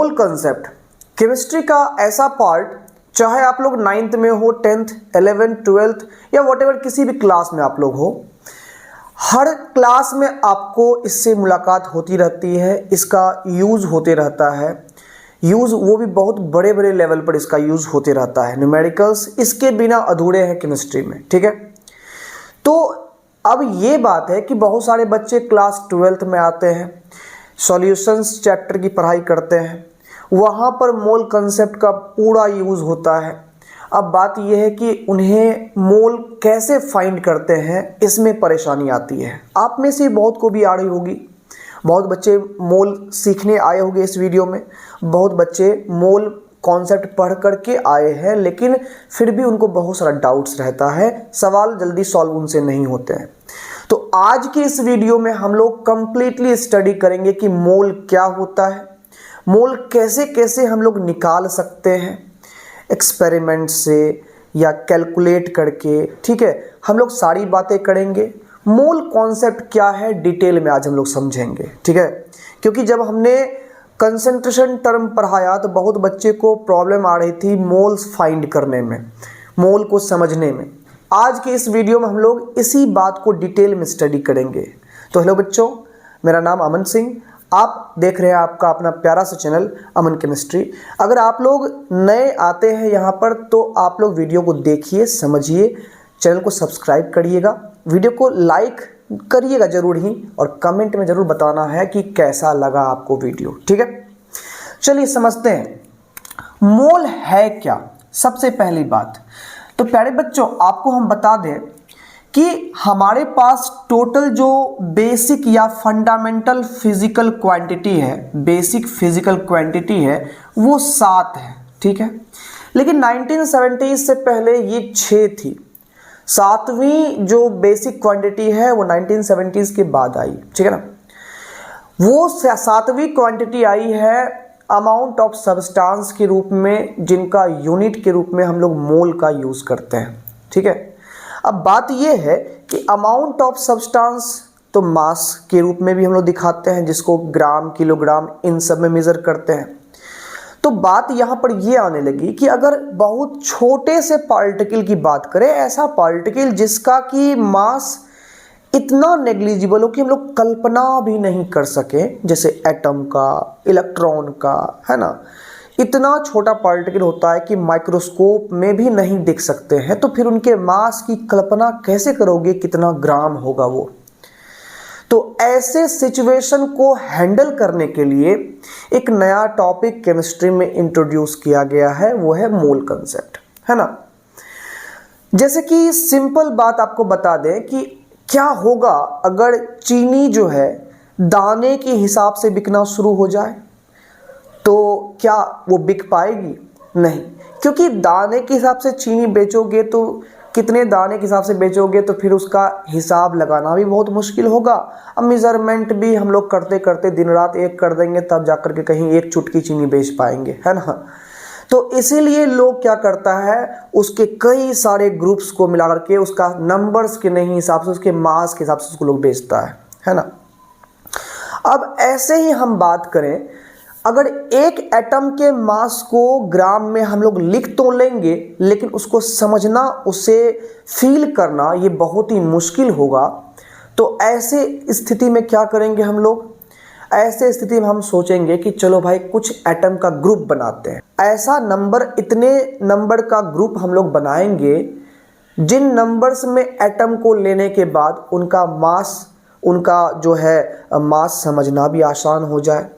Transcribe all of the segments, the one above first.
मोल concept chemistry का ऐसा part, चाहे आप लोग 9th में हो, 10th, 11th, 12th या व्हाटएवर किसी भी क्लास में आप लोग हो, हर क्लास में आपको इससे मुलाकात होती रहती है, इसका यूज़ होते रहता है। यूज़ वो भी बहुत बड़े बड़े लेवल पर इसका यूज़ होते रहता है। न्यूमेरिकल्स इसके बिना अधूरे हैं केमिस्ट्री में, ठीक है। तो अब ये बात है कि बहुत सारे बच्चे क्लास 12th में आते हैं, सॉल्यूशंस चैप्टर की पढ़ाई करते हैं, वहाँ पर मोल कंसेप्ट का पूरा यूज़ होता है। अब बात यह है कि उन्हें मोल कैसे फाइंड करते हैं, इसमें परेशानी आती है। आप में से बहुत को भी आ रही होगी, बहुत बच्चे मोल सीखने आए होंगे इस वीडियो में, बहुत बच्चे मोल कॉन्सेप्ट पढ़ करके आए हैं, लेकिन फिर भी उनको बहुत सारा डाउट्स रहता है, सवाल जल्दी सॉल्व उनसे नहीं होते हैं। तो आज के इस वीडियो में हम लोग कंप्लीटली स्टडी करेंगे कि मोल क्या होता है, मोल कैसे कैसे हम लोग निकाल सकते हैं एक्सपेरिमेंट से या कैलकुलेट करके, ठीक है। हम लोग सारी बातें करेंगे। मोल कॉन्सेप्ट क्या है डिटेल में आज हम लोग समझेंगे, ठीक है। क्योंकि जब हमने कंसंट्रेशन टर्म पढ़ाया तो बहुत बच्चे को प्रॉब्लम आ रही थी मोल्स फाइंड करने में, मोल को समझने में। आज के इस वीडियो में हम लोग इसी बात को डिटेल में स्टडी करेंगे। तो हेलो बच्चों, मेरा नाम अमन सिंह, आप देख रहे हैं आपका अपना प्यारा सा चैनल अमन केमिस्ट्री। अगर आप लोग नए आते हैं यहाँ पर तो आप लोग वीडियो को देखिए, समझिए, चैनल को सब्सक्राइब करिएगा, वीडियो को लाइक करिएगा ज़रूर ही, और कमेंट में ज़रूर बताना है कि कैसा लगा आपको वीडियो, ठीक है। चलिए समझते हैं मोल है क्या। सबसे पहली बात तो प्यारे बच्चों आपको हम बता दें कि हमारे पास टोटल जो बेसिक या फंडामेंटल फिजिकल क्वांटिटी है, बेसिक फिजिकल क्वांटिटी है, वो 7 है, ठीक है। लेकिन 1970s से पहले ये 6 थी। 7वीं जो बेसिक क्वांटिटी है वो 1970s के बाद आई, ठीक है ना। वो 7वीं क्वांटिटी आई है अमाउंट ऑफ सब्सटेंस के रूप में, जिनका यूनिट के रूप में हम लोग मोल का यूज़ करते हैं, ठीक है। अब बात यह है कि अमाउंट ऑफ सब्सटेंस तो मास के रूप में भी हम लोग दिखाते हैं, जिसको ग्राम, किलोग्राम, इन सब में मेज़र करते हैं। तो बात यहाँ पर यह आने लगी कि अगर बहुत छोटे से पार्टिकल की बात करें, ऐसा पार्टिकल जिसका कि मास इतना नेग्लिजिबल हो कि हम लोग कल्पना भी नहीं कर सके, जैसे एटम का, इलेक्ट्रॉन का, है ना, इतना छोटा पार्टिकल होता है कि माइक्रोस्कोप में भी नहीं देख सकते हैं, तो फिर उनके मास की कल्पना कैसे करोगे, कितना ग्राम होगा वो। तो ऐसे सिचुएशन को हैंडल करने के लिए एक नया टॉपिक केमिस्ट्री में इंट्रोड्यूस किया गया है, वो है मोल कंसेप्ट, है ना। जैसे कि सिंपल बात आपको बता दें कि क्या होगा अगर चीनी जो है दाने के हिसाब से बिकना शुरू हो जाए, तो क्या वो बिक पाएगी? नहीं, क्योंकि दाने के हिसाब से चीनी बेचोगे तो कितने दाने के हिसाब से बेचोगे, तो फिर उसका हिसाब लगाना भी बहुत मुश्किल होगा। अब मेज़रमेंट भी हम लोग करते करते दिन रात एक कर देंगे, तब जाकर के कहीं एक चुटकी चीनी बेच पाएंगे, है ना। तो इसीलिए लोग क्या करता है, उसके कई सारे ग्रुप्स को मिला करके उसका नंबर्स के नहीं हिसाब से, उसके मास के हिसाब से उसको लोग बेचता है ना। अब ऐसे ही हम बात करें, अगर एक एटम के मास को ग्राम में हम लोग लिख तो लेंगे, लेकिन उसको समझना, उसे फील करना ये बहुत ही मुश्किल होगा। तो ऐसे स्थिति में क्या करेंगे हम लोग? ऐसे स्थिति में हम सोचेंगे कि चलो भाई कुछ एटम का ग्रुप बनाते हैं। ऐसा नंबर, इतने नंबर का ग्रुप हम लोग बनाएंगे जिन नंबर्स में एटम को लेने के बाद उनका मास, उनका जो है मास समझना भी आसान हो जाए,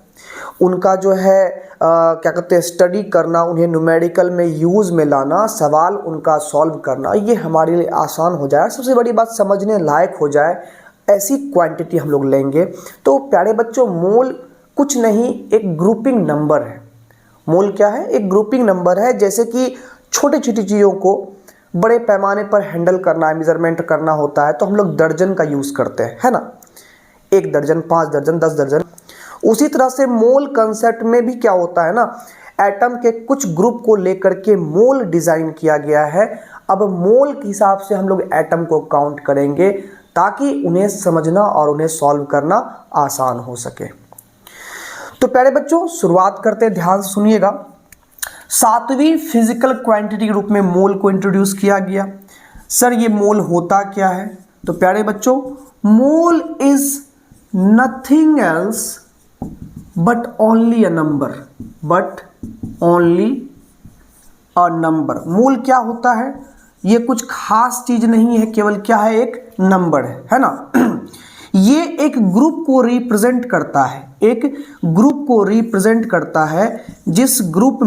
उनका जो है क्या कहते हैं स्टडी करना, उन्हें न्यूमेरिकल में यूज़ में लाना, सवाल उनका सॉल्व करना, ये हमारे लिए आसान हो जाए। सबसे बड़ी बात समझने लायक हो जाए, ऐसी क्वांटिटी हम लोग लेंगे। तो प्यारे बच्चों, मोल कुछ नहीं, एक ग्रुपिंग नंबर है। मोल क्या है? एक ग्रुपिंग नंबर है। जैसे कि छोटी छोटी चीज़ों को बड़े पैमाने पर हैंडल करना है, मेजरमेंट करना होता है, तो हम लोग दर्जन का यूज़ करते हैं, है ना। 1 दर्जन, 5 दर्जन, 10 दर्जन। उसी तरह से मोल कंसेप्ट में भी क्या होता है ना, एटम के कुछ ग्रुप को लेकर के मोल डिज़ाइन किया गया है। अब मोल के हिसाब से हम लोग एटम को काउंट करेंगे ताकि उन्हें समझना और उन्हें सॉल्व करना आसान हो सके। तो प्यारे बच्चों शुरुआत करते हैं, ध्यान से सुनिएगा। 7वीं फिजिकल क्वांटिटी के रूप में मोल को इंट्रोड्यूस किया गया। सर ये मोल होता क्या है? तो प्यारे बच्चों mole is nothing else but only a number, but only a number. Mole क्या होता है? ये कुछ खास चीज नहीं है, केवल क्या है, एक नंबर है ना। ये एक ग्रुप को रिप्रेजेंट करता है, एक ग्रुप को रिप्रेजेंट करता है जिस ग्रुप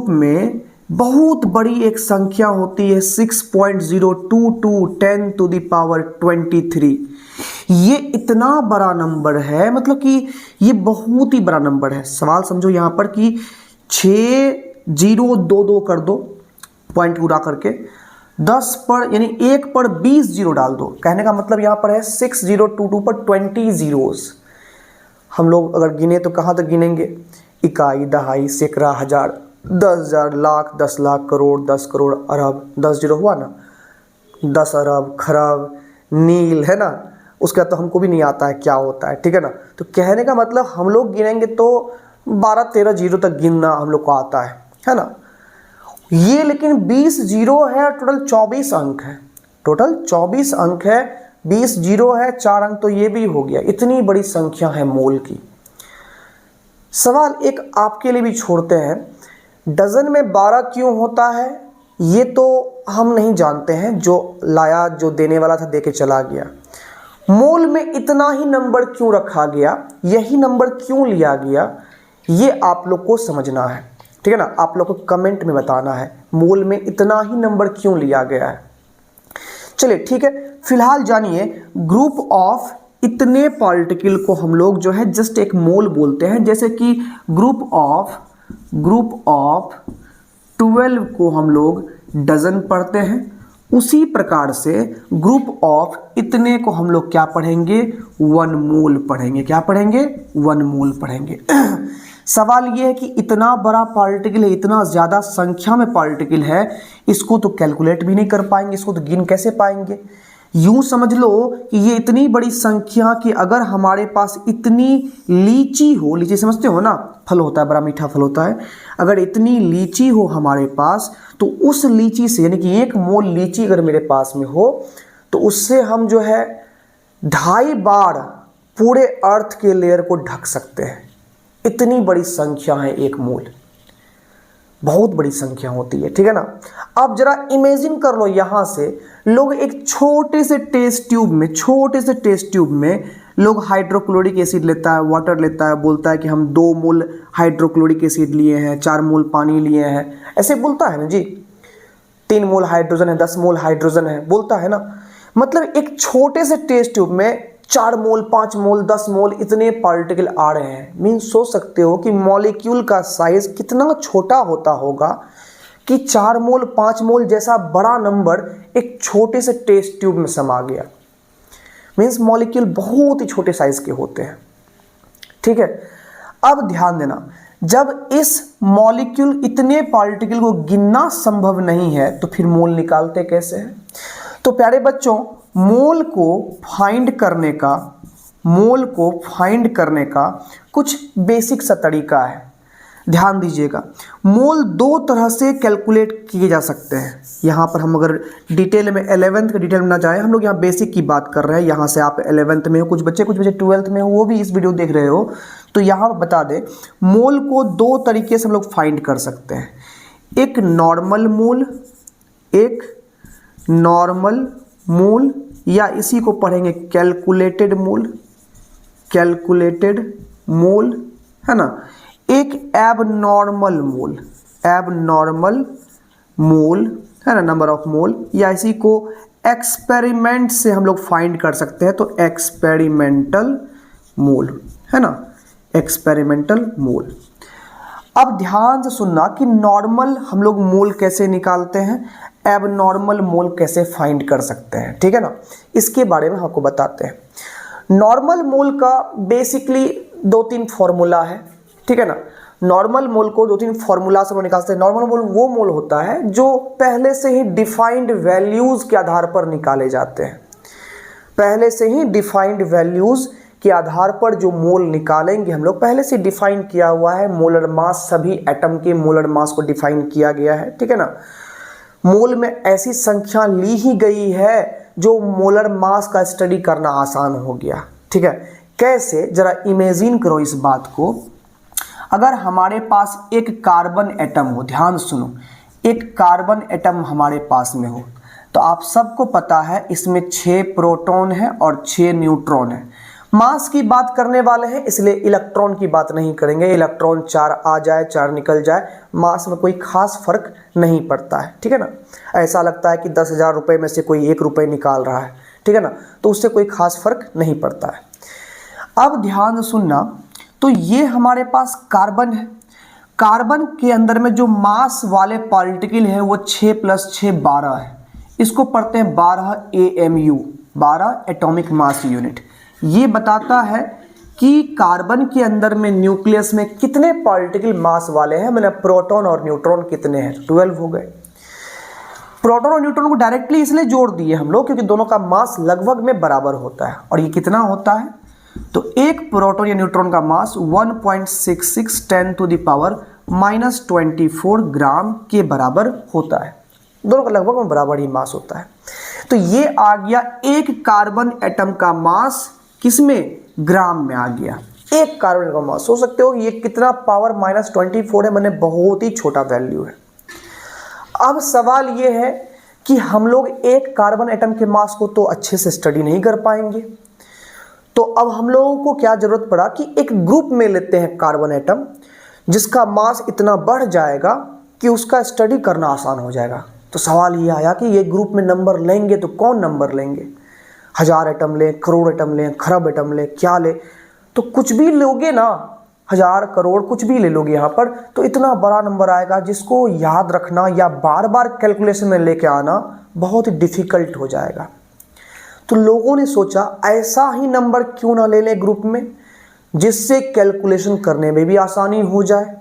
में बहुत बड़ी एक संख्या होती है 6.022 10 to the power 23। ये इतना बड़ा नंबर है, मतलब कि ये बहुत ही बड़ा नंबर है। सवाल समझो यहाँ पर कि 6 0 2 2 कर दो पॉइंट पूरा करके, 10 पर यानी 1 पर 20 जीरो डाल दो। कहने का मतलब यहाँ पर है 6022 पर 20 जीरोस। हम लोग अगर गिने तो कहाँ तक गिनेंगे? इकाई, दहाई, सैकड़ा, हजार, 10,000, लाख, 10 लाख, करोड़, 10 करोड़, अरब, 10 जीरो हुआ ना, 10 अरब, खरब, नील, है ना। उसका तो हमको भी नहीं आता है क्या होता है, ठीक है ना। तो कहने का मतलब हम लोग गिनेंगे तो 12-13 जीरो तक गिनना हम लोग को आता है ना। ये लेकिन 20 जीरो है, टोटल 24 अंक है, टोटल 24 अंक है, 20 जीरो है, 4 अंक, तो ये भी हो गया। इतनी बड़ी संख्या है मोल की। सवाल एक आपके लिए भी छोड़ते हैं, डजन में 12 क्यों होता है? ये तो हम नहीं जानते हैं, जो लाया, जो देने वाला था दे के चला गया। मोल में इतना ही नंबर क्यों रखा गया, यही नंबर क्यों लिया गया, ये आप लोग को समझना है, ठीक है ना। आप लोग को कमेंट में बताना है मोल में इतना ही नंबर क्यों लिया गया है। चलिए ठीक है, फिलहाल जानिए ग्रुप ऑफ इतने पार्टिकल को हम लोग जो है जस्ट एक मोल बोलते हैं। जैसे कि ग्रुप ऑफ 12 को हम लोग डजन पढ़ते हैं, उसी प्रकार से ग्रुप ऑफ इतने को हम लोग क्या पढ़ेंगे? 1 मोल पढ़ेंगे। क्या पढ़ेंगे? 1 मोल पढ़ेंगे। सवाल ये है कि इतना बड़ा पार्टिकल है, इतना ज़्यादा संख्या में पार्टिकल है, इसको तो कैलकुलेट भी नहीं कर पाएंगे, इसको तो गिन कैसे पाएंगे। यूं समझ लो कि ये इतनी बड़ी संख्या कि अगर हमारे पास इतनी लीची हो, लीची समझते हो ना, फल होता है, बड़ा मीठा फल होता है, अगर इतनी लीची हो हमारे पास, तो उस लीची से यानी कि 1 मोल लीची अगर मेरे पास में हो तो उससे हम जो है 2.5 बार पूरे अर्थ के लेयर को ढक सकते हैं। इतनी बड़ी संख्या है 1 मोल, बहुत बड़ी संख्या होती है, ठीक है ना। अब जरा इमेजिन कर लो, यहां से लोग एक छोटे से टेस्ट ट्यूब में लोग हाइड्रोक्लोरिक एसिड लेता है, वाटर लेता है, बोलता है कि हम 2 मोल हाइड्रोक्लोरिक एसिड लिए हैं, 4 मोल पानी लिए हैं, ऐसे बोलता है ना जी। 3 मोल हाइड्रोजन है, 10 मोल हाइड्रोजन है, बोलता है ना। मतलब एक छोटे से टेस्ट ट्यूब में 4 मोल, 5 मोल, 10 मोल इतने पार्टिकल आ रहे हैं। मीन्स सोच सकते हो कि मॉलिक्यूल का साइज कितना छोटा होता होगा कि 4 मोल, 5 मोल जैसा बड़ा नंबर एक छोटे से टेस्ट ट्यूब में समा गया। मीन्स मॉलिक्यूल बहुत ही छोटे साइज के होते हैं, ठीक है। अब ध्यान देना, जब इस मॉलिक्यूल इतने पार्टिकल को गिनना संभव नहीं है तो फिर मोल निकालते कैसे हैं? तो प्यारे बच्चों मोल को फाइंड करने का कुछ बेसिक सा तरीका है, ध्यान दीजिएगा। मोल 2 तरह से कैलकुलेट किए जा सकते हैं। यहाँ पर हम अगर डिटेल में 11th के डिटेल में ना जाए, हम लोग यहाँ बेसिक की बात कर रहे हैं। यहाँ से आप 11th में हो, कुछ बच्चे 12th में हो, वो भी इस वीडियो देख रहे हो, तो यहाँ बता दें मोल को 2 तरीके से हम लोग फाइंड कर सकते हैं। एक नॉर्मल मोल, या इसी को पढ़ेंगे कैलकुलेटेड मोल, है ना। एक एबनॉर्मल मोल है ना, नंबर ऑफ मोल, या इसी को एक्सपेरिमेंट से हम लोग फाइंड कर सकते हैं, तो एक्सपेरिमेंटल मोल, है ना, एक्सपेरिमेंटल मोल। अब ध्यान से सुनना कि नॉर्मल हम लोग मोल कैसे निकालते हैं, एबनॉर्मल मोल कैसे फाइंड कर सकते हैं, ठीक है ना। इसके बारे में आपको बताते हैं। नॉर्मल मोल का बेसिकली 2-3 फॉर्मूला है, ठीक है ना। नॉर्मल मोल को 2-3 फॉर्मूला से निकालते हैं। नॉर्मल मोल वो मोल होता है जो पहले से ही डिफाइंड वैल्यूज के आधार पर निकाले जाते हैं, पहले से ही डिफाइंड वैल्यूज के आधार पर जो मोल निकालेंगे हम लोग, पहले से डिफाइन किया हुआ है मोलर मास, सभी एटम के मोलर मास को डिफाइन किया गया है, ठीक है ना। मोल में ऐसी संख्या ली ही गई है जो मोलर मास का स्टडी करना आसान हो गया, ठीक है। कैसे, जरा इमेजिन करो इस बात को। अगर हमारे पास एक कार्बन एटम हो, ध्यान सुनो, एक कार्बन एटम हमारे पास में हो, तो आप सबको पता है इसमें 6 प्रोटॉन है और 6 न्यूट्रॉन है। मास की बात करने वाले हैं इसलिए इलेक्ट्रॉन की बात नहीं करेंगे, इलेक्ट्रॉन 4 आ जाए 4 निकल जाए, मास में कोई खास फर्क नहीं पड़ता है, ठीक है ना। ऐसा लगता है कि 10,000 रुपये में से कोई 1 रुपये निकाल रहा है, ठीक है ना, तो उससे कोई खास फर्क नहीं पड़ता है। अब ध्यान सुनना, तो ये हमारे पास कार्बन है, कार्बन के अंदर में जो मास वाले पार्टिकल है वो 6 + 6 12 है, इसको पढ़ते हैं 12 AMU, 12 एटॉमिक मास यूनिट। ये बताता है कि कार्बन के अंदर में न्यूक्लियस में कितने पार्टिकल मास वाले हैं, मतलब प्रोटॉन और न्यूट्रॉन कितने हैं, 12 हो गए। प्रोटॉन और न्यूट्रॉन को डायरेक्टली इसलिए जोड़ दिए हम लोग क्योंकि दोनों का मास लगभग में बराबर होता है। और ये कितना होता है, तो एक प्रोटॉन या न्यूट्रॉन का मास 1.66 10⁻⁻24 ग्राम के बराबर होता है, दोनों का लगभग में बराबर ही मास होता है। तो ये आ गया एक कार्बन एटम का मास, किसमें, ग्राम में आ गया। एक कार्बन का मास, सोच सकते हो ये कितना पावर -24 है, मैंने बहुत ही छोटा वैल्यू है। अब सवाल ये है कि हम लोग एक कार्बन एटम के मास को तो अच्छे से स्टडी नहीं कर पाएंगे, तो अब हम लोगों को क्या जरूरत पड़ा कि एक ग्रुप में लेते हैं कार्बन एटम जिसका मास इतना बढ़ जाएगा कि उसका स्टडी करना आसान हो जाएगा। तो सवाल ये आया कि ये ग्रुप में नंबर लेंगे तो कौन नंबर लेंगे, 1000 एटम लें, करोड़ एटम लें, खरब एटम लें, क्या ले, तो कुछ भी लोगे ना, 1000 करोड़ कुछ भी ले लोगे यहाँ पर, तो इतना बड़ा नंबर आएगा जिसको याद रखना या बार बार कैलकुलेशन में लेके आना बहुत ही डिफिकल्ट हो जाएगा। तो लोगों ने सोचा ऐसा ही नंबर क्यों ना ले लें ग्रुप में जिससे कैलकुलेशन करने में भी आसानी हो जाए।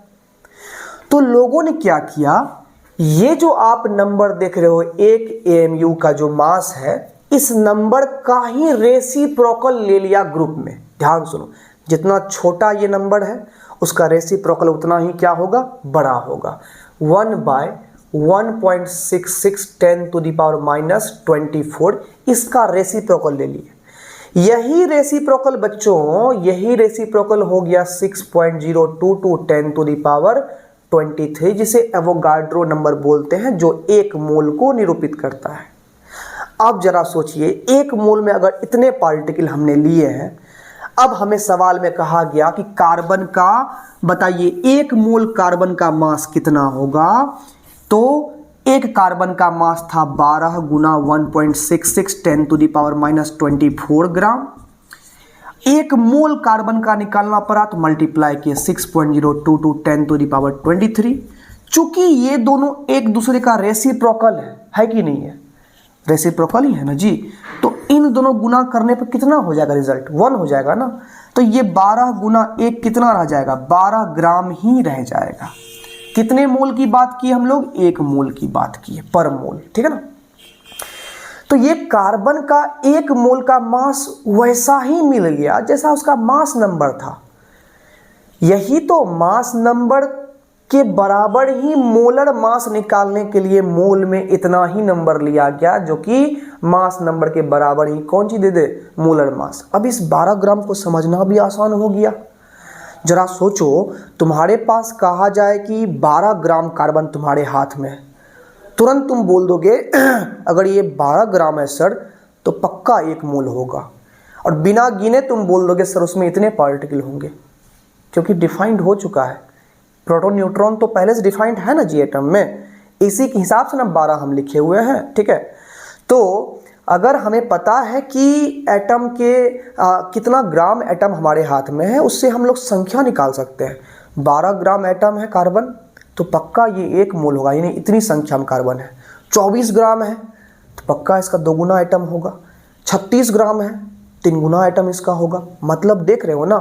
तो लोगों ने क्या किया, ये जो आप नंबर देख रहे हो, एक AMU का जो मास है, इस नंबर का ही रेसिप्रोकल ले लिया ग्रुप में। ध्यान सुनो, जितना छोटा ये नंबर है उसका रेसिप्रोकल उतना ही क्या होगा, बड़ा होगा। 1/1.66 10⁻⁻24 इसका रेसिप्रोकल ले लिए। यही रेसिप्रोकल बच्चों, यही रेसिप्रोकल हो गया 6.022 10⁻23 जिसे एवोगाड्रो नंबर बोलते हैं, जो एक मोल को निरूपित करता है। अब जरा सोचिए, एक मोल में अगर इतने पार्टिकल हमने लिए हैं, अब हमें सवाल में कहा गया कि कार्बन का बताइए, एक मोल कार्बन का मास कितना होगा, तो एक कार्बन का मास था 12 × 1.66 10⁻⁻24 ग्राम। एक मोल कार्बन का निकालना पड़ा तो मल्टीप्लाई किए 6.022 10⁻23। चूंकि ये दोनों एक दूसरे का रेसिप्रोकल है कि नहीं है, रेसिप्रोकल ही है ना जी, तो इन दोनों गुना करने पर कितना हो जाएगा, रिजल्ट 1 हो जाएगा ना। तो ये 12 × 1 कितना रह जाएगा, 12 ग्राम ही रह जाएगा। कितने मोल की बात की हम लोग, 1 मोल की बात की है पर मोल, ठीक है ना। तो ये कार्बन का 1 मोल का मास वैसा ही मिल गया जैसा उसका मास नंबर था। यही तो मास नंबर के बराबर ही मोलर मास निकालने के लिए मोल में इतना ही नंबर लिया गया जो कि मास नंबर के बराबर ही कौन सी दे दे, मोलर मास। अब इस 12 ग्राम को समझना भी आसान हो गया। जरा सोचो, तुम्हारे पास कहा जाए कि 12 ग्राम कार्बन तुम्हारे हाथ में है, तुरंत तुम बोल दोगे अगर ये 12 ग्राम है सर तो पक्का 1 मोल होगा, और बिना गिने तुम बोल दोगे सर उसमें इतने पार्टिकल होंगे, क्योंकि डिफाइंड हो चुका है। प्रोटॉन न्यूट्रॉन तो पहले से डिफाइंड है ना जी एटम में, इसी के हिसाब से ना 12 हम लिखे हुए हैं, ठीक है। तो अगर हमें पता है कि एटम के कितना ग्राम एटम हमारे हाथ में है, उससे हम लोग संख्या निकाल सकते हैं। 12 ग्राम एटम है कार्बन तो पक्का ये 1 मोल होगा, यानी इतनी संख्या में कार्बन है। 24 ग्राम है तो पक्का इसका 2 गुना एटम होगा। 36 ग्राम है 3 गुना एटम इसका होगा। मतलब देख रहे हो ना,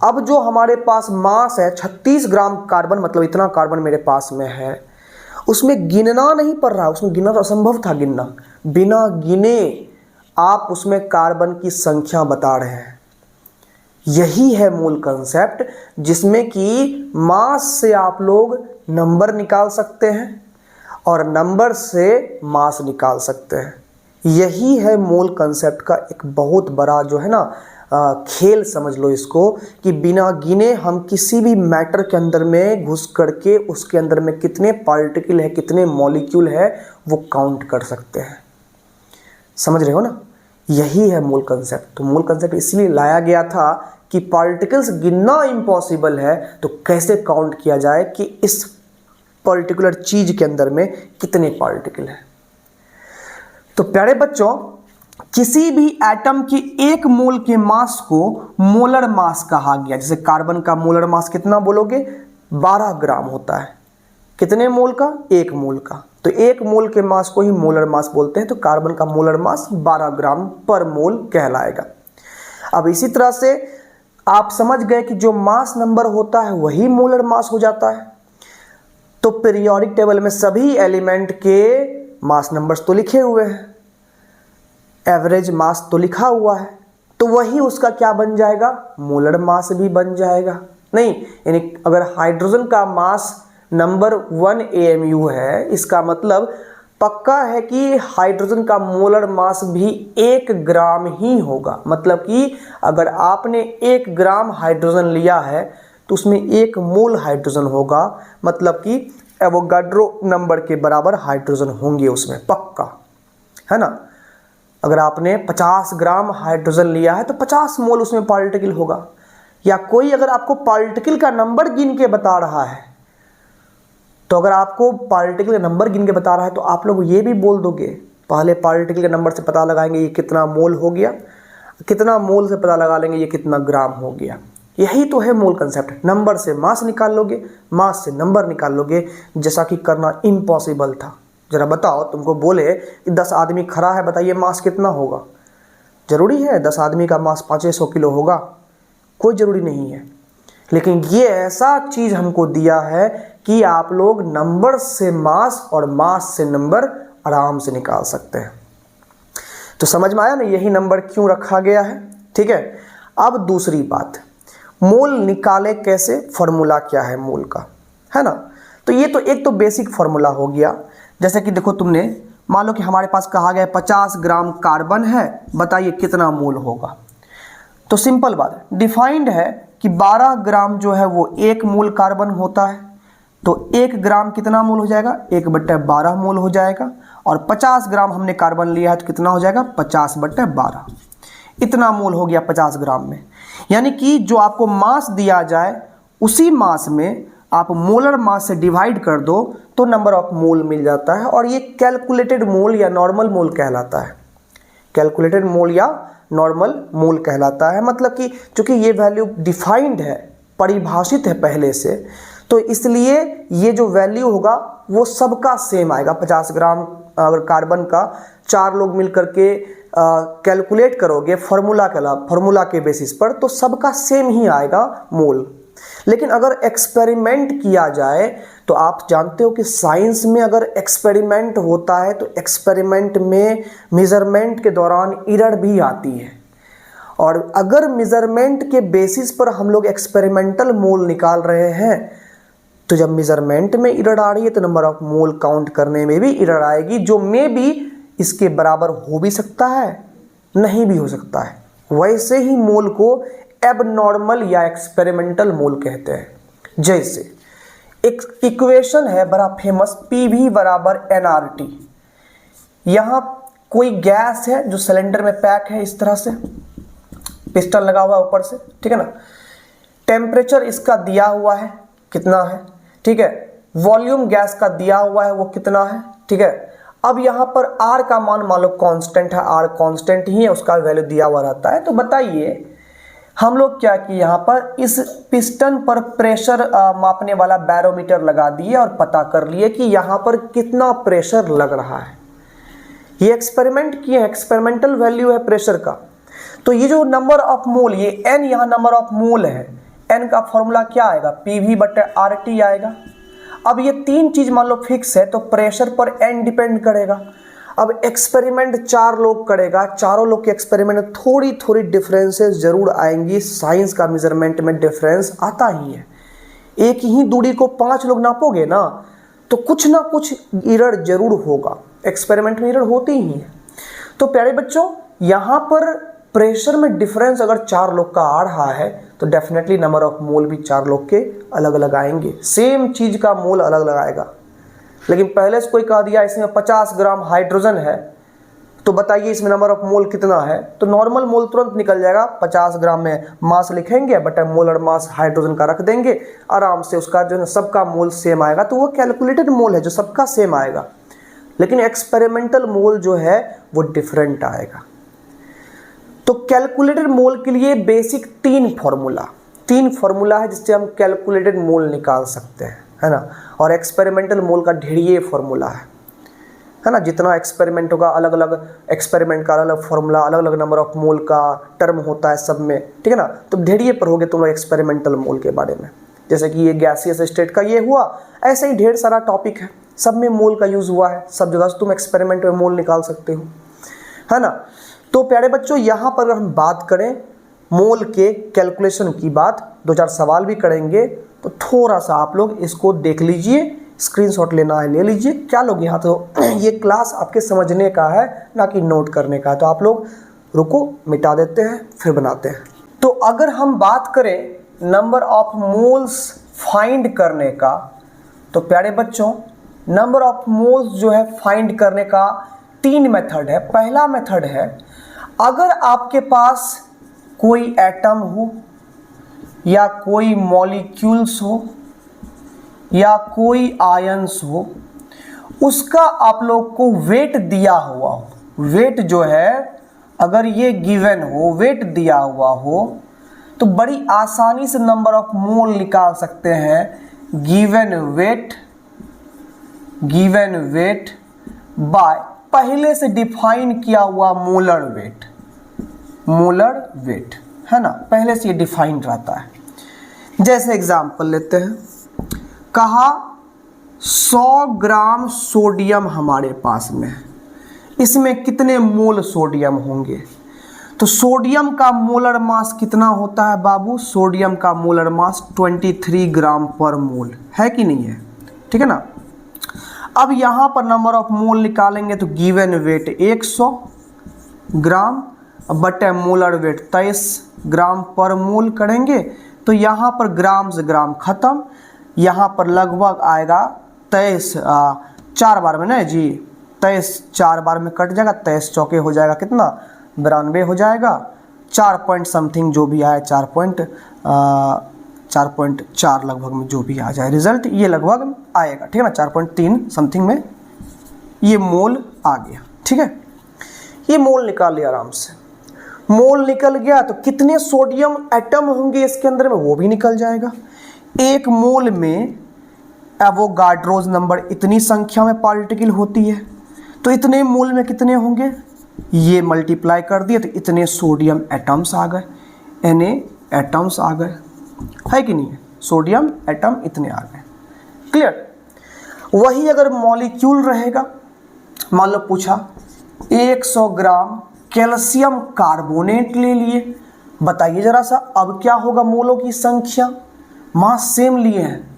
अब जो हमारे पास मास है 36 ग्राम कार्बन, मतलब इतना कार्बन मेरे पास में है, उसमें गिनना नहीं पड़ रहा, उसमें गिनना तो असंभव था गिनना, बिना गिने आप उसमें कार्बन की संख्या बता रहे हैं। यही है मूल कंसेप्ट, जिसमें कि मास से आप लोग नंबर निकाल सकते हैं और नंबर से मास निकाल सकते हैं। यही है मूल कंसेप्ट का एक बहुत बड़ा जो है ना खेल समझ लो इसको, कि बिना गिने हम किसी भी मैटर के अंदर में घुस करके उसके अंदर में कितने पार्टिकल है, कितने मॉलिक्यूल है, वो काउंट कर सकते हैं। समझ रहे हो ना? यही है मूल कंसेप्ट। तो मूल कंसेप्ट इसलिए लाया गया था कि पार्टिकल्स गिनना इम्पॉसिबल है, तो कैसे काउंट किया जाए कि इस पर्टिकुलर चीज के अंदर में कितने पार्टिकल हैं। तो प्यारे बच्चों, किसी भी एटम की एक मोल के मास को मोलर मास कहा गया। जैसे कार्बन का मोलर मास कितना बोलोगे? 12 ग्राम होता है। कितने मोल का? एक मोल का। तो एक मोल के मास को ही मोलर मास बोलते हैं। तो कार्बन का मोलर मास 12 ग्राम पर मोल कहलाएगा। अब इसी तरह से आप समझ गए कि जो मास नंबर होता है वही मोलर मास हो जाता है। तो पीरियोडिक टेबल में सभी एलिमेंट के मास नंबर्स तो लिखे हुए हैं, एवरेज मास तो लिखा हुआ है, तो वही उसका क्या बन जाएगा? मोलर मास भी बन जाएगा। नहीं, यानी अगर हाइड्रोजन का मास नंबर 1 AMU है, इसका मतलब पक्का है कि हाइड्रोजन का मोलर मास भी 1 ग्राम ही होगा। मतलब कि अगर आपने 1 ग्राम हाइड्रोजन लिया है तो उसमें 1 मोल हाइड्रोजन होगा। मतलब कि एवोगाड्रो नंबर के बराबर हाइड्रोजन होंगे उसमें, पक्का है ना। अगर आपने 50 ग्राम हाइड्रोजन लिया है तो 50 मोल उसमें पार्टिकल होगा। या कोई अगर आपको पार्टिकल का नंबर गिन के बता रहा है, तो अगर आपको पार्टिकल का नंबर गिन के बता रहा है तो आप लोग ये भी बोल दोगे, पहले पार्टिकल के नंबर से पता लगाएंगे ये कितना मोल हो गया, कितना मोल से पता लगा लेंगे ये कितना ग्राम हो गया। यही तो है मूल कंसेप्ट। नंबर से मास निकाल लोगे, मास से नंबर निकाल लोगे, जैसा कि करना इम्पॉसिबल था। जरा बताओ, तुमको बोले कि 10 आदमी खड़ा है, बताइए मास कितना होगा? जरूरी है 10 आदमी का मास 500 किलो होगा? कोई ज़रूरी नहीं है। लेकिन ये ऐसा चीज़ हमको दिया है कि आप लोग नंबर से मास और मास से नंबर आराम से निकाल सकते हैं। तो समझ में आया ना यही नंबर क्यों रखा गया है? ठीक है। अब दूसरी बात, मोल निकाले कैसे, फॉर्मूला क्या है मोल का, है ना। तो ये तो एक तो बेसिक फॉर्मूला हो गया। जैसे कि देखो, तुमने मान लो कि हमारे पास कहा गया 50 ग्राम कार्बन है, बताइए कितना मोल होगा। तो सिंपल बात है, डिफाइंड है कि 12 ग्राम जो है वो 1 मोल कार्बन होता है। तो 1 ग्राम कितना मोल हो जाएगा? 1/12 मोल हो जाएगा। और 50 ग्राम हमने कार्बन लिया है तो कितना हो जाएगा? 50/12। इतना मोल हो गया 50 ग्राम में। यानी कि जो आपको मास दिया जाए उसी मास में आप मोलर मास से डिवाइड कर दो तो नंबर ऑफ मोल मिल जाता है। और ये कैलकुलेटेड मोल या नॉर्मल मोल कहलाता है। कैलकुलेटेड मोल या नॉर्मल मोल कहलाता है। मतलब कि चूंकि ये वैल्यू डिफाइंड है, परिभाषित है पहले से, तो इसलिए ये जो वैल्यू होगा वो सबका सेम आएगा। 50 ग्राम अगर कार्बन का 4 लोग मिल करके कैलकुलेट करोगे फॉर्मूला के बेसिस पर, तो सबका सेम ही आएगा मोल। लेकिन अगर एक्सपेरिमेंट किया जाए तो आप जानते हो कि साइंस में अगर एक्सपेरिमेंट होता है तो एक्सपेरिमेंट में मेजरमेंट के दौरान एरर भी आती है। और अगर मेजरमेंट के बेसिस पर हम लोग एक्सपेरिमेंटल मोल निकाल रहे हैं, तो जब मेजरमेंट में एरर आ रही है तो नंबर ऑफ मोल काउंट करने में भी एरर आएगी, जो में भी इसके बराबर हो भी सकता है, नहीं भी हो सकता है। वैसे ही मोल को एबनॉर्मल या एक्सपेरिमेंटल मोल कहते हैं। जैसे एक इक्वेशन है बड़ा फेमस, PV = nRT। यहाँ कोई गैस है जो सिलेंडर में पैक है, इस तरह से पिस्टन लगा हुआ है ऊपर से, ठीक है ना। टेम्परेचर इसका दिया हुआ है कितना है, ठीक है। वॉल्यूम गैस का दिया हुआ है वो कितना है, ठीक है। अब यहाँ पर R का मान मान लो कांस्टेंट है, R कांस्टेंट ही है, उसका वैल्यू दिया हुआ रहता है। तो बताइए हम लोग क्या कि यहाँ पर इस पिस्टन पर प्रेशर मापने वाला बैरोमीटर लगा दिए और पता कर लिए कि यहाँ पर कितना प्रेशर लग रहा है। ये एक्सपेरिमेंट किए, एक्सपेरिमेंटल वैल्यू है प्रेशर का। तो ये जो नंबर ऑफ मोल, ये n यहाँ नंबर ऑफ मोल है, n का फॉर्मूला क्या आएगा? PV/RT आएगा। अब ये 3 चीज मान लो फिक्स है तो प्रेशर पर n डिपेंड करेगा। अब एक्सपेरिमेंट 4 लोग करेगा, चारों लोग के एक्सपेरिमेंट में थोड़ी थोड़ी डिफरेंसेस जरूर आएंगी। साइंस का मेजरमेंट में डिफरेंस आता ही है। एक ही दूरी को 5 लोग नापोगे ना तो कुछ ना कुछ एरर जरूर होगा, एक्सपेरिमेंट में एरर होती ही है। तो प्यारे बच्चों, यहाँ पर प्रेशर में डिफरेंस अगर 4 लोग का आ रहा है तो डेफिनेटली नंबर ऑफ मोल भी 4 लोग के अलग अलग आएंगे। सेम चीज का मोल अलग अलग आएगा। लेकिन पहले से कोई कह दिया इसमें 50 ग्राम हाइड्रोजन है, तो बताइए इसमें नंबर ऑफ मोल कितना है, तो नॉर्मल मोल तुरंत निकल जाएगा। 50 ग्राम में मास लिखेंगे, बटा मोलर मास हाइड्रोजन का रख देंगे, आराम से उसका जो है सबका मोल सेम आएगा। तो वो कैलकुलेटेड मोल है जो सबका सेम आएगा। लेकिन एक्सपेरिमेंटल मोल जो है वो डिफरेंट आएगा। तो कैलकुलेटेड मोल के लिए बेसिक 3 फॉर्मूला है जिससे हम कैलकुलेटेड मोल निकाल सकते हैं, है ना। और एक्सपेरिमेंटल मोल का ढेरिए फॉर्मूला है ना। जितना एक्सपेरिमेंट होगा अलग अलग एक्सपेरिमेंट का अलग अलग फॉर्मूला, अलग अलग नंबर ऑफ मोल का टर्म होता है सब में, ठीक है ना। तो ढेरिए पर होगे तुम लोग एक्सपेरिमेंटल मोल के बारे में। जैसे कि ये गैसियस स्टेट का ये हुआ, ऐसे ही ढेर सारा टॉपिक है, सब में मोल का यूज़ हुआ है, सब जगह से तुम एक्सपेरिमेंट में मोल निकाल सकते हो, है ना। तो प्यारे बच्चों, यहाँ पर अगर हम बात करें मोल के कैलकुलेशन की बात, 2-4 सवाल भी करेंगे, तो थोड़ा सा आप लोग इसको देख लीजिए, स्क्रीनशॉट लेना है ले लीजिए। क्या लोग यहाँ, तो ये क्लास आपके समझने का है ना कि नोट करने का है। तो आप लोग रुको, मिटा देते हैं फिर बनाते हैं। तो अगर हम बात करें नंबर ऑफ मोल्स फाइंड करने का, तो प्यारे बच्चों नंबर ऑफ मोल्स जो है फाइंड करने का 3 मेथड है। पहला मेथड है, अगर आपके पास कोई एटम हो या कोई मॉलिक्यूल्स हो या कोई आयंस हो, उसका आप लोग को वेट दिया हुआ हो। वेट जो है अगर ये गिवन हो, वेट दिया हुआ हो, तो बड़ी आसानी से नंबर ऑफ मोल निकाल सकते हैं। गिवन वेट बाय पहले से डिफाइन किया हुआ मोलर वेट, है ना, पहले से ये डिफाइंड रहता है। जैसे एग्जांपल लेते हैं, कहा 100 ग्राम सोडियम हमारे पास में है, इसमें कितने मोल सोडियम होंगे। तो सोडियम का मोलर मास कितना होता है बाबू, सोडियम का मोलर मास 23 ग्राम पर मोल है कि नहीं है, ठीक है ना। अब यहाँ पर नंबर ऑफ मोल निकालेंगे तो गिवन वेट 100 ग्राम बटे मोलर वेट 23 ग्राम पर मोल करेंगे, तो यहाँ पर ग्राम से ग्राम खत्म। यहाँ पर लगभग आएगा 23 4 बार में ना जी, 23 4 बार में कट जाएगा, 23 चौके हो जाएगा कितना 92 हो जाएगा। 4 पॉइंट समथिंग जो भी आए, 4.4 लगभग में जो भी आ जाए रिजल्ट, ये लगभग आएगा, ठीक है ना। 4.3 समथिंग में ये मोल आ गया, ठीक है। ये मोल निकाल लिया आराम से। मोल निकल गया तो कितने सोडियम एटम होंगे इसके अंदर में वो भी निकल जाएगा। एक मोल में एवोगाड्रोज नंबर इतनी संख्या में पार्टिकल होती है, तो इतने मोल में कितने होंगे, ये मल्टीप्लाई कर दिए तो इतने सोडियम एटम्स आ गए, Na एटम्स आ गए, है कि नहीं है, सोडियम एटम इतने आ गए। क्लियर। वही अगर मॉलिक्यूल रहेगा, मान लो पूछा 100 ग्राम कैल्शियम कार्बोनेट ले लिए, बताइए जरा सा अब क्या होगा, मोलों की संख्या, मास सेम लिए हैं,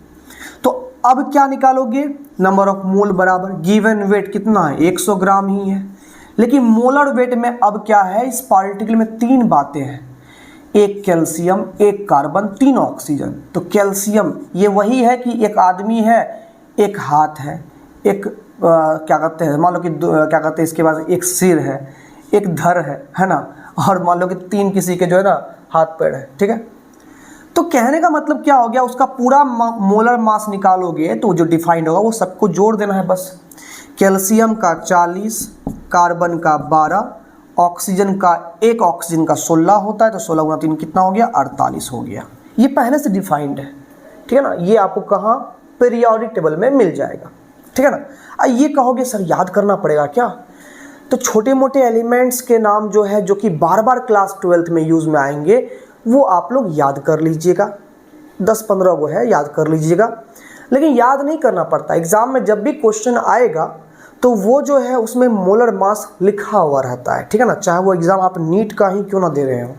तो अब क्या निकालोगे, नंबर ऑफ मोल बराबर गिवन वेट कितना है 100 ग्राम ही है। लेकिन मोलर वेट में अब क्या है, इस पार्टिकल में 3 बातें हैं, एक कैल्शियम, एक कार्बन, 3 ऑक्सीजन। तो कैल्शियम ये वही है कि एक आदमी है, एक हाथ है, एक क्या कहते हैं, मान लो कि क्या कहते हैं इसके बाद एक सिर है, एक धर है ना, और मान लो कि 3 किसी के जो है ना हाथ पैर है, ठीक है। तो कहने का मतलब क्या हो गया, उसका पूरा मोलर मास निकालोगे तो जो डिफाइंड होगा वो सबको जोड़ देना है बस। कैल्शियम का 40, कार्बन का 12, ऑक्सीजन का एक ऑक्सीजन का 16 होता है, तो 16 गुना 3 कितना हो गया 48 हो गया। ये पहले से डिफाइंड है, ठीक है ना। ये आपको कहाँ पीरियोडिक टेबल में मिल जाएगा, ठीक है ना। ये कहोगे सर याद करना पड़ेगा क्या, तो छोटे मोटे एलिमेंट्स के नाम जो है जो कि बार बार क्लास 12th में यूज़ में आएंगे वो आप लोग याद कर लीजिएगा, 10-15 वो है याद कर लीजिएगा। लेकिन याद नहीं करना पड़ता, एग्ज़ाम में जब भी क्वेश्चन आएगा तो वो जो है उसमें मोलर मास लिखा हुआ रहता है, ठीक है ना। चाहे वो एग्ज़ाम आप नीट का ही क्यों ना दे रहे हो,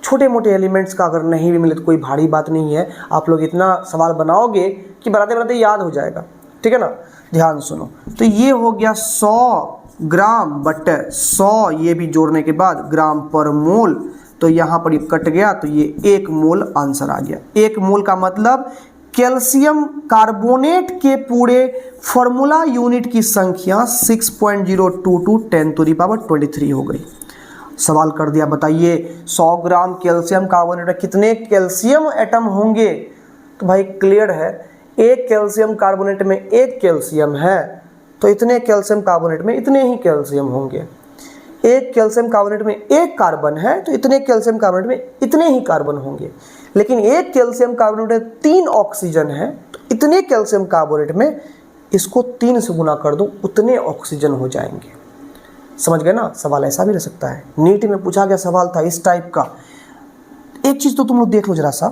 छोटे मोटे एलिमेंट्स का अगर नहीं भी मिले तो कोई भारी बात नहीं है, आप लोग इतना सवाल बनाओगे कि बनाते बनाते याद हो जाएगा, ठीक है ना। ध्यान सुनो, तो ये हो गया 100 ग्राम बटे 100, ये भी जोड़ने के बाद ग्राम पर मोल, तो यहाँ पर ये कट गया तो ये 1 मोल आंसर आ गया। 1 मोल का मतलब कैल्शियम कार्बोनेट के पूरे फॉर्मूला यूनिट की संख्या 6.022 10⁻23 हो गई। सवाल कर दिया, बताइए 100 ग्राम कैल्शियम कार्बोनेट में कितने कैल्शियम एटम होंगे। तो भाई क्लियर है, एक कैल्शियम कार्बोनेट में 1 कैल्शियम है तो इतने कैल्शियम कार्बोनेट में इतने ही कैल्शियम होंगे। एक कैल्शियम कार्बोनेट में 1 कार्बन है तो इतने कैल्शियम कार्बोनेट में इतने ही कार्बन होंगे। लेकिन एक कैल्शियम कार्बोनेट में 3 ऑक्सीजन है तो इतने कैल्शियम कार्बोनेट में इसको 3 से गुना कर दो, उतने ऑक्सीजन हो जाएंगे। समझ गए ना। सवाल ऐसा भी रह सकता है, नीट में पूछा गया सवाल था इस टाइप का। एक चीज तो तुम लोग देख लो जरा सा,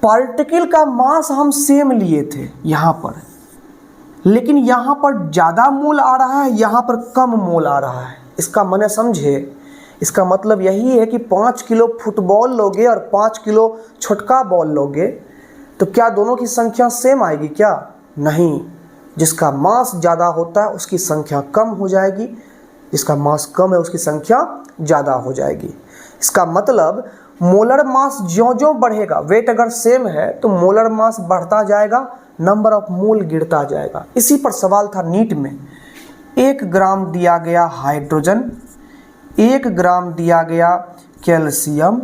पार्टिकल का मास हम सेम लिए थे यहां पर, लेकिन यहां पर ज्यादा मोल आ रहा है, यहां पर कम मोल आ रहा है। इसका माने समझे, इसका मतलब यही है कि 5 किलो फुटबॉल लोगे और 5 किलो छोटका बॉल लोगे तो क्या दोनों की संख्या सेम आएगी क्या? नहीं, जिसका मास ज़्यादा होता है उसकी संख्या कम हो जाएगी, जिसका मास कम है उसकी संख्या ज़्यादा हो जाएगी। इसका मतलब मोलर मास ज्यों-ज्यों बढ़ेगा, वेट अगर सेम है तो मोलर मास बढ़ता जाएगा, नंबर ऑफ मोल गिरता जाएगा। इसी पर सवाल था नीट में। 1 ग्राम दिया गया हाइड्रोजन, 1 ग्राम दिया गया कैल्शियम,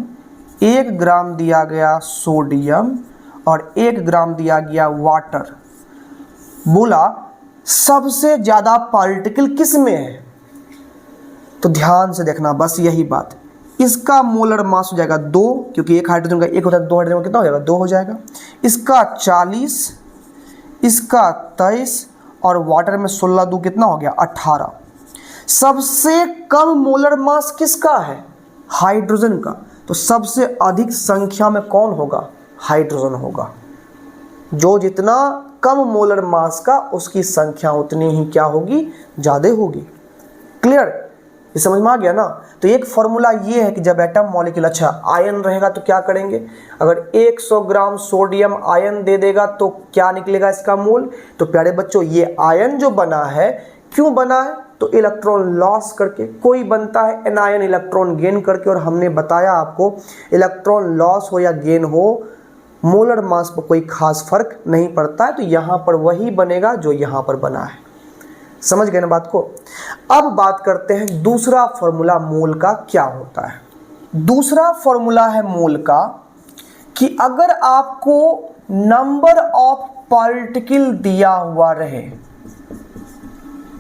1 ग्राम दिया गया सोडियम और 1 ग्राम दिया गया वाटर। बोला सबसे ज्यादा पार्टिकल किस में है? तो ध्यान से देखना बस यही बात। इसका मोलर मास हो जाएगा 2, क्योंकि 1 हाइड्रोजन का 1 होता है, 2 हाइड्रोजन का कितना हो जाएगा? 2 हो जाएगा। इसका 40, इसका 23 और वाटर में 16 2 कितना हो गया? 18। सबसे कम मोलर मास किसका है? हाइड्रोजन का। तो सबसे अधिक संख्या में कौन होगा? हाइड्रोजन होगा। जो जितना कम मोलर मास का उसकी संख्या उतनी ही क्या होगी? ज़्यादा होगी। क्लियर? ये समझ में आ गया ना। तो एक फॉर्मूला ये है कि जब एटम मॉलिक्यूल, अच्छा आयन रहेगा तो क्या करेंगे, अगर 100 ग्राम सोडियम आयन दे देगा तो क्या निकलेगा इसका मोल। तो प्यारे बच्चों ये आयन जो बना है, क्यों बना है? तो इलेक्ट्रॉन लॉस करके। कोई बनता है एनायन इलेक्ट्रॉन गेन करके, और हमने बताया आपको इलेक्ट्रॉन लॉस हो या गेन हो मोलर मास पर कोई खास फर्क नहीं पड़ता है। तो यहाँ पर वही बनेगा जो यहाँ पर बना है। समझ गए ना बात को। अब बात करते हैं दूसरा फॉर्मूला मोल का क्या होता है। दूसरा फॉर्मूला है मोल का कि अगर आपको नंबर ऑफ पार्टिकल दिया हुआ रहे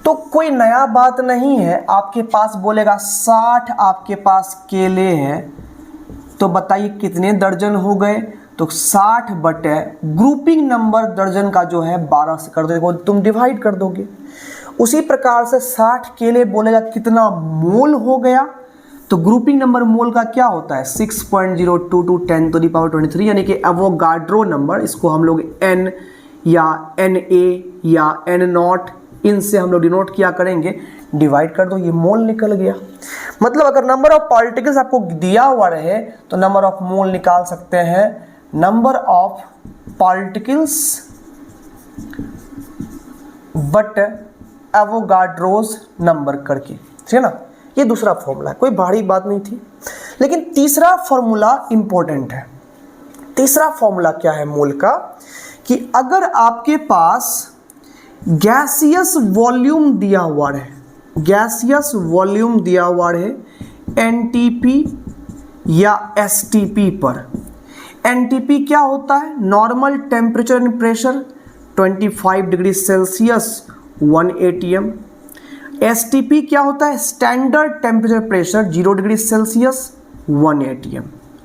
तो कोई नया बात नहीं है। आपके पास बोलेगा 60 आपके पास केले हैं, तो बताइए कितने दर्जन हो गए? तो 60 बटे ग्रुपिंग नंबर दर्जन का जो है 12 से कर दोगे, तुम डिवाइड कर दोगे। उसी प्रकार से 60 केले बोलेगा कितना मोल हो गया, तो ग्रुपिंग नंबर मोल का क्या होता है? 6.022 10⁻23, यानी कि एवोगाड्रो नंबर। इसको हम लोग n या Na या n0 इनसे हम लोग डिनोट किया करेंगे। डिवाइड कर दो, ये मोल निकल गया। मतलब अगर नंबर ऑफ पार्टिकल्स आपको दिया हुआ रहे तो नंबर ऑफ मोल निकाल सकते हैं, number of particles but Avogadro's number करके, ठीक है ना। ये दूसरा फॉर्मूला है, कोई भारी बात नहीं थी। लेकिन तीसरा फॉर्मूला इंपॉर्टेंट है। तीसरा फॉर्मूला क्या है मोल का, कि अगर आपके पास गैसियस वॉल्यूम दिया हुआ है, गैसियस वॉल्यूम दिया हुआ है एनटीपी या एसटीपी पर। एनटीपी क्या होता है? Normal temperature and pressure 25 degree Celsius 1 atm। STP क्या होता है? Standard temperature pressure 0 degree Celsius 1 atm,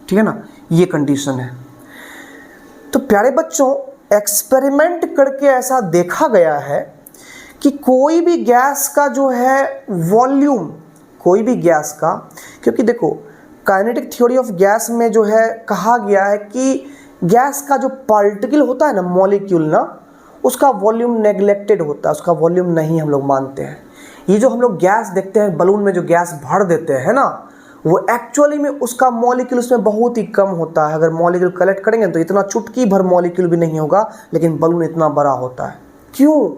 ठीक है ना। ये कंडीशन है। तो प्यारे बच्चों एक्सपेरिमेंट करके ऐसा देखा गया है कि कोई भी गैस का जो है वॉल्यूम, कोई भी गैस का, क्योंकि देखो काइनेटिक थ्योरी ऑफ गैस में जो है कहा गया है कि गैस का जो पार्टिकल होता है ना, मॉलिक्यूल ना, उसका वॉल्यूम नेग्लेक्टेड होता है, उसका वॉल्यूम नहीं हम लोग मानते हैं। ये जो हम लोग गैस देखते हैं बलून में, जो गैस भर देते हैं ना, वो एक्चुअली में उसका मॉलिक्यूल उसमें बहुत ही कम होता है। अगर मॉलिक्यूल कलेक्ट करेंगे तो इतना चुटकी भर मॉलिक्यूल भी नहीं होगा, लेकिन बलून इतना बड़ा होता है। क्यों?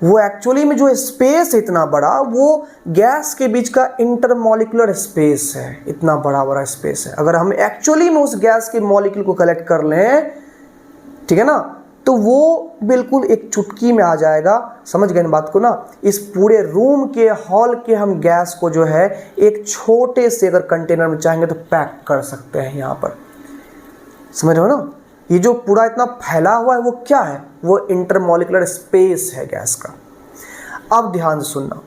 वो एक्चुअली में जो स्पेस है इतना बड़ा, वो गैस के बीच का इंटरमॉलिक्यूलर स्पेस है, इतना बड़ा बड़ा स्पेस है। अगर हम एक्चुअली में उस गैस के मॉलिक्यूल को कलेक्ट कर लें, ठीक है ना, तो वो बिल्कुल एक चुटकी में आ जाएगा। समझ गए बात को ना? इस पूरे रूम के, हॉल के हम गैस को जो है एक छोटे से अगर कंटेनर में चाहेंगे तो पैक कर सकते हैं यहाँ पर। समझ रहे हो ना? ये जो पूरा इतना फैला हुआ है वो क्या है? वो इंटरमॉलिक्यूलर स्पेस है गैस का। अब ध्यान से सुनना।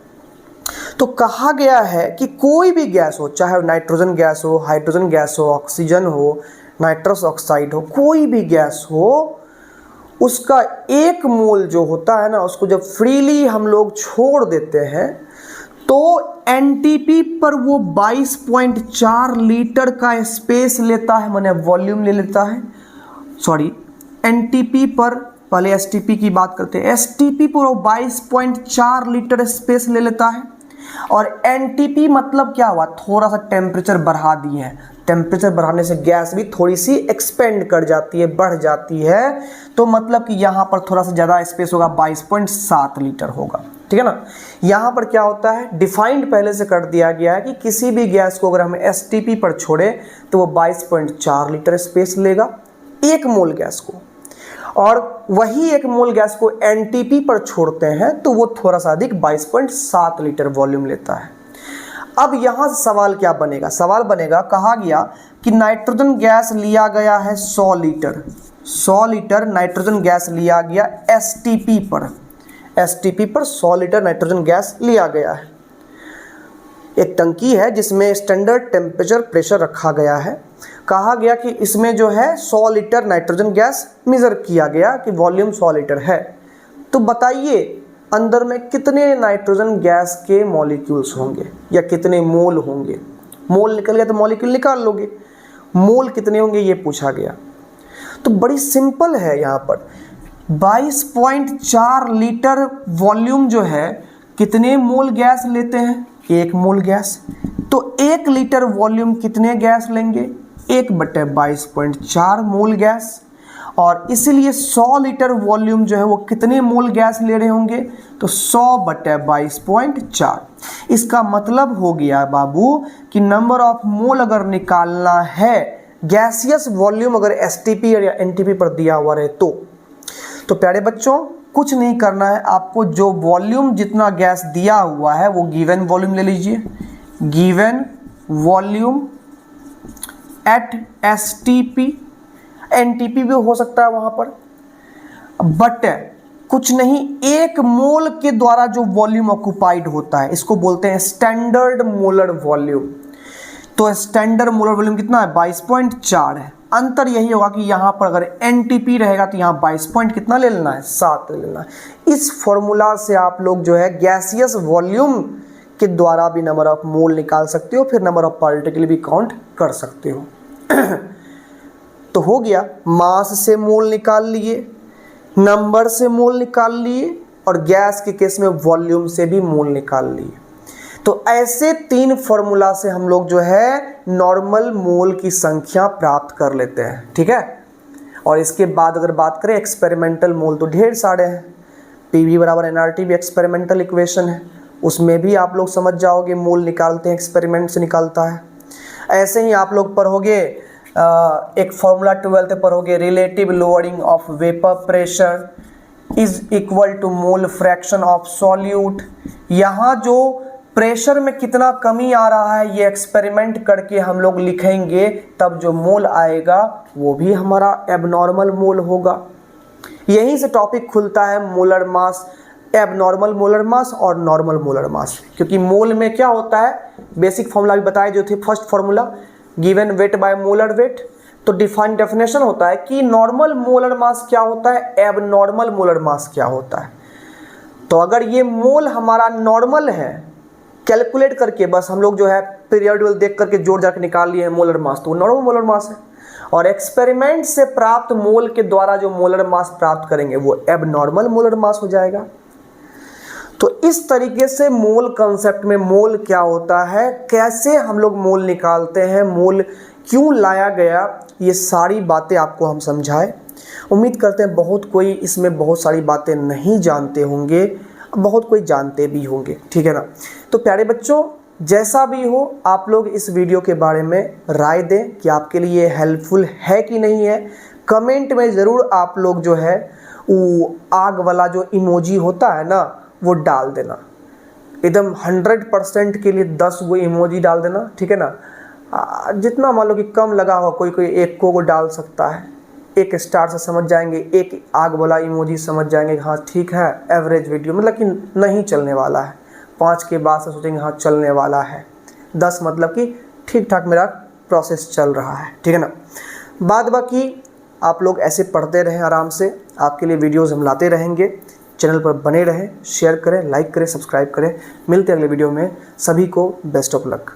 तो कहा गया है कि कोई भी गैस हो, चाहे नाइट्रोजन गैस हो, हाइड्रोजन गैस हो, ऑक्सीजन हो, नाइट्रस ऑक्साइड हो, कोई भी गैस हो, उसका एक मोल जो होता है ना, उसको जब फ्रीली हम लोग छोड़ देते हैं तो एनटीपी पर वो 22.4 लीटर का स्पेस लेता है, माने वॉल्यूम ले लेता है। सॉरी, एनटीपी पर, पहले एसटीपी की बात करते हैं। एसटीपी पर वो 22.4 लीटर स्पेस ले लेता है। और एनटीपी मतलब क्या हुआ? थोड़ा सा टेम्परेचर बढ़ा दिए हैं। टेम्परेचर बढ़ाने से गैस भी थोड़ी सी एक्सपेंड कर जाती है, बढ़ जाती है। तो मतलब कि यहाँ पर थोड़ा सा ज़्यादा स्पेस होगा, 22.7 लीटर होगा। ठीक है ना? यहाँ पर क्या होता है, डिफाइंड पहले से कर दिया गया है कि किसी भी गैस को अगर हम एसटीपी पर छोड़े तो वो 22.4 लीटर स्पेस लेगा एक मोल गैस को, और वही एक मोल गैस को एनटीपी पर छोड़ते हैं तो वो थोड़ा सा अधिक 22.7 लीटर वॉल्यूम लेता है। अब यहाँ से सवाल क्या बनेगा? सवाल बनेगा, कहा गया कि नाइट्रोजन गैस लिया गया है 100 लीटर, 100 लीटर नाइट्रोजन गैस लिया गया एसटीपी पर, एसटीपी पर 100 लीटर नाइट्रोजन गैस लिया गया है। एक टंकी है जिसमें स्टैंडर्ड टेम्परेचर प्रेशर रखा गया है। कहा गया कि इसमें जो है 100 लीटर नाइट्रोजन गैस मेजर किया गया कि वॉल्यूम 100 लीटर है। तो बताइए अंदर में कितने नाइट्रोजन गैस के मॉलिक्यूल्स होंगे या कितने मोल होंगे? मोल निकल गया तो मॉलिक्यूल निकाल लोगे, मोल कितने होंगे ये पूछा गया। तो बड़ी सिंपल है, यहाँ पर 22.4 लीटर वॉल्यूम जो है कितने मोल गैस लेते हैं? एक मोल गैस। तो 1 लीटर वॉल्यूम कितने गैस लेंगे? 1/22.4 मोल गैस। और इसलिए 100 लीटर वॉल्यूम जो है वो कितने मोल गैस ले रहे होंगे? तो 100/22.4। इसका मतलब हो गया बाबू कि नंबर ऑफ मोल अगर निकालना है, गैसियस वॉल्यूम अगर एसटीपी या एनटीपी पर दिया हुआ रहे तो प्यारे बच्चों कुछ नहीं करना है आपको। जो वॉल्यूम जितना गैस दिया हुआ है वो गिवन वॉल्यूम ले लीजिए, given volume at STP, NTP भी हो सकता है वहां पर, बट कुछ नहीं, एक मोल के द्वारा जो वॉल्यूम ऑक्युपाइड होता है इसको बोलते हैं स्टैंडर्ड मोलर वॉल्यूम। तो स्टैंडर्ड मोलर वॉल्यूम कितना है? 22.4 है। अंतर यही होगा कि यहाँ पर अगर एनटीपी रहेगा तो यहाँ 22 पॉइंट कितना ले लेना है? 7 ले लेना है। इस फॉर्मूला से आप लोग जो है गैसियस वॉल्यूम के द्वारा भी नंबर ऑफ मोल निकाल सकते हो, फिर नंबर ऑफ पार्टिकल भी काउंट कर सकते हो। तो हो गया, मास से मोल निकाल लिए, नंबर से मोल निकाल लिए, और गैस के केस में वॉल्यूम से भी मोल निकाल लिए। तो ऐसे 3 फॉर्मूला से हम लोग जो है नॉर्मल मोल की संख्या प्राप्त कर लेते हैं। ठीक है? और इसके बाद अगर बात करें एक्सपेरिमेंटल मोल तो ढेर सारे हैं। पीवी बराबर एनआरटी भी एक्सपेरिमेंटल इक्वेशन है, उसमें भी आप लोग समझ जाओगे मोल निकालते हैं, एक्सपेरिमेंट से निकालता है। ऐसे ही आप लोग पढ़ोगे एक फॉर्मूला 12th पढ़ोगे, relative lowering of vapour pressure is equal to mole fraction of solute. यहाँ जो प्रेशर में कितना कमी आ रहा है ये एक्सपेरिमेंट करके हम लोग लिखेंगे, तब जो मोल आएगा वो भी हमारा एबनॉर्मल मोल होगा। यहीं से टॉपिक खुलता है molar mass, abnormal molar mass और नॉर्मल मोलर मास। क्योंकि मोल में क्या होता है, बेसिक फॉर्मूला भी बताए जो थे, first formula given weight by molar weight. तो डिफाइन डेफिनेशन होता है कि नॉर्मल मोलर मास क्या होता है, एबनॉर्मल मोलर मास क्या होता है। तो अगर ये मोल हमारा नॉर्मल है, कैलकुलेट करके बस हम लोग जो है पीरियड देख करके जोड़ जाकर निकाल लिए मोलर मास, तो नॉर्मल मोलर मास है। और एक्सपेरिमेंट से प्राप्त मोल के द्वारा जो मोलर मास प्राप्त करेंगे वो एबनॉर्मल मोलर मास हो जाएगा। तो इस तरीके से मोल कंसेप्ट में मोल क्या होता है, कैसे हम लोग मोल निकालते हैं, मोल क्यों लाया गया, ये सारी बातें आपको हम समझाएं। उम्मीद करते हैं बहुत कोई इसमें बहुत सारी बातें नहीं जानते होंगे, बहुत कोई जानते भी होंगे, ठीक है ना। तो प्यारे बच्चों, जैसा भी हो आप लोग इस वीडियो के बारे में राय दें कि आपके लिए हेल्पफुल है कि नहीं है। कमेंट में ज़रूर आप लोग जो है वो आग वाला जो इमोजी होता है ना वो डाल देना, एकदम 100% के लिए 10 वो इमोजी डाल देना, ठीक है ना। जितना मान लो कि कम लगा हो, कोई कोई एक को डाल सकता है, एक स्टार से समझ जाएंगे, एक आग वाला इमोजी समझ जाएंगे हाँ ठीक है एवरेज वीडियो, मतलब कि नहीं चलने वाला है। 5 के बाद से सोचेंगे हाँ चलने वाला है। 10 मतलब कि ठीक ठाक मेरा प्रोसेस चल रहा है, ठीक है ना। बाद बाकी आप लोग ऐसे पढ़ते रहें आराम से, आपके लिए वीडियोज़ हम लाते रहेंगे। चैनल पर बने रहें, शेयर करें, लाइक करें, सब्सक्राइब करें। मिलते हैं अगले वीडियो में। सभी को बेस्ट ऑफ लक।